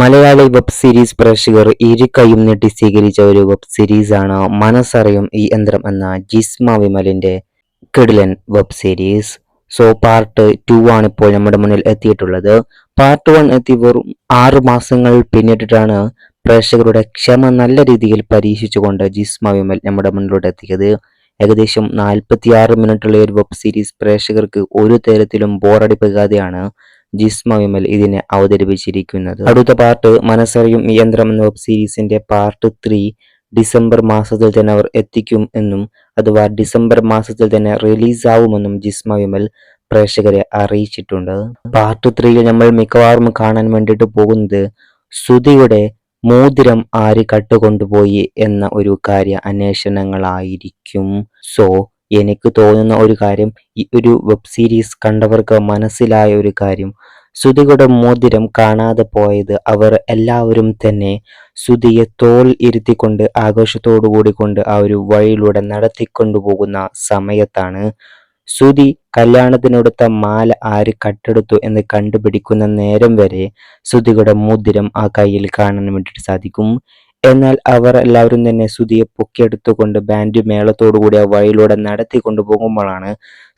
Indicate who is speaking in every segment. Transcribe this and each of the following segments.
Speaker 1: Malayali web series പ്രേക്ഷകർ ഇരുകൈയും നീട്ടി സ്വീകരിച്ച ഒരു വെബ് സീരീസാണ് മനസ്സറിയും ഈ യന്ത്രം എന്ന ജിസ്മ വിമലിന്റെ കിടിലൻ വെബ് സീരീസ്. സോ പാർട്ട് 2 ആണ് ഇപ്പോൾ നമ്മുടെ മുന്നിൽ എത്തിയിട്ടുള്ളത്. പാർട്ട് 1 എത്തി വെറും 6 മാസങ്ങൾ പിന്നിട്ടിട്ടാണ് പ്രേക്ഷകരുടെ ക്ഷമ നല്ല രീതിയിൽ പരീക്ഷിച്ചുകൊണ്ട് ജിസ്മ വിമൽ നമ്മുടെ മുന്നിലോട്ട് എത്തിയത്. ഏകദേശം 46 മിനിറ്റുള്ള ഒരു വെബ് സീരീസ് പ്രേക്ഷകർക്ക് ഒരു തരത്തിലും ബോറടിപ്പിക്കാതെയാണ് ജിസ്മ വിമൽ ഇതിനെ അവതരിപ്പിച്ചിരിക്കുന്നത്. അടുത്ത പാർട്ട് മനസ്സറിയും ഈ യന്ത്രം എന്ന വെബ് സീരീസിന്റെ പാർട്ട് 3 ഡിസംബർ മാസത്തിൽ തന്നെ അവർ എത്തിക്കും എന്നും അഥവാ ഡിസംബർ മാസത്തിൽ തന്നെ റിലീസ് ആവുമെന്നും ജിസ്മ വിമൽ പ്രേക്ഷകരെ അറിയിച്ചിട്ടുണ്ട്. പാർട്ട് 3യിൽ നമ്മൾ മിക്കവാറും കാണാൻ വേണ്ടിയിട്ട് പോകുന്നത് ശ്രുതിയുടെ മോതിരം ആര് കട്ടുകൊണ്ടുപോയി എന്ന ഒരു കാര്യ അന്വേഷണങ്ങളായിരിക്കും. സോ എനിക്ക് തോന്നുന്ന ഒരു കാര്യം, ഈ ഒരു വെബ് സീരീസ് കണ്ടവർക്ക് മനസ്സിലായ ഒരു കാര്യം, ശ്രുതിയുടെ മോതിരം കാണാതെ പോയത് അവർ എല്ലാവരും തന്നെ ശ്രുതിയെ തോൾ ഇരുത്തിക്കൊണ്ട് ആഘോഷത്തോടു കൂടിക്കൊണ്ട് ആ ഒരു വഴിയിലൂടെ നടത്തിക്കൊണ്ടു പോകുന്ന സമയത്താണ്. ശ്രുതി കല്യാണത്തിനെടുത്ത മാല ആര് കട്ടെടുത്തു എന്ന് കണ്ടുപിടിക്കുന്ന നേരം വരെ ശ്രുതിയുടെ മോതിരം ആ കയ്യിൽ കാണാൻ വേണ്ടിയിട്ട് സാധിക്കും. എന്നാൽ അവർ എല്ലാവരും തന്നെ ശ്രുതിയെ പൊക്കിയെടുത്തുകൊണ്ട് ബാൻഡ് മേളത്തോടു കൂടി ആ വഴിയിലൂടെ നടത്തിക്കൊണ്ടു പോകുമ്പോഴാണ്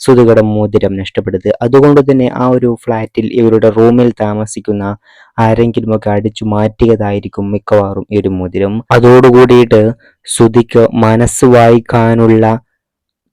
Speaker 1: ശ്രുതിയുടെ മോതിരം നഷ്ടപ്പെടുന്നത്. അതുകൊണ്ട് തന്നെ ആ ഒരു ഫ്ലാറ്റിൽ ഇവരുടെ റൂമിൽ താമസിക്കുന്ന ആരെങ്കിലുമൊക്കെ അടിച്ചു മാറ്റിയതായിരിക്കും മിക്കവാറും ഈ ഒരു മോതിരം. അതോടുകൂടിയിട്ട് ശ്രുതിക്ക് മനസ്സ് വായിക്കാനുള്ള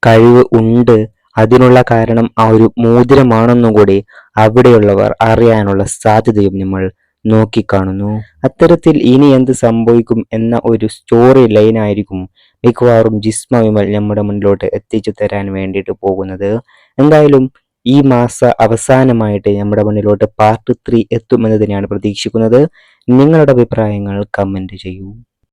Speaker 1: കഴിവ് ഉണ്ട്. അതിനുള്ള കാരണം ആ ഒരു മോതിരമാണെന്നും കൂടി അവിടെയുള്ളവർ അറിയാനുള്ള സാധ്യതയും നമ്മൾ നോക്കിക്കാണുന്നു. അത്തരത്തിൽ ഇനി എന്ത് സംഭവിക്കും എന്ന ഒരു സ്റ്റോറി ലൈനായിരിക്കും മിക്കവാറും ജിസ്മ വിമൽ നമ്മുടെ മുന്നിലോട്ട് എത്തിച്ചു തരാൻ വേണ്ടിയിട്ട് പോകുന്നത്. എന്തായാലും ഈ മാസ അവസാനമായിട്ട് നമ്മുടെ മുന്നിലോട്ട് പാർട്ട് 3 എത്തുമെന്ന് തന്നെയാണ് പ്രതീക്ഷിക്കുന്നത്. നിങ്ങളുടെ അഭിപ്രായങ്ങൾ കമന്റ് ചെയ്യൂ.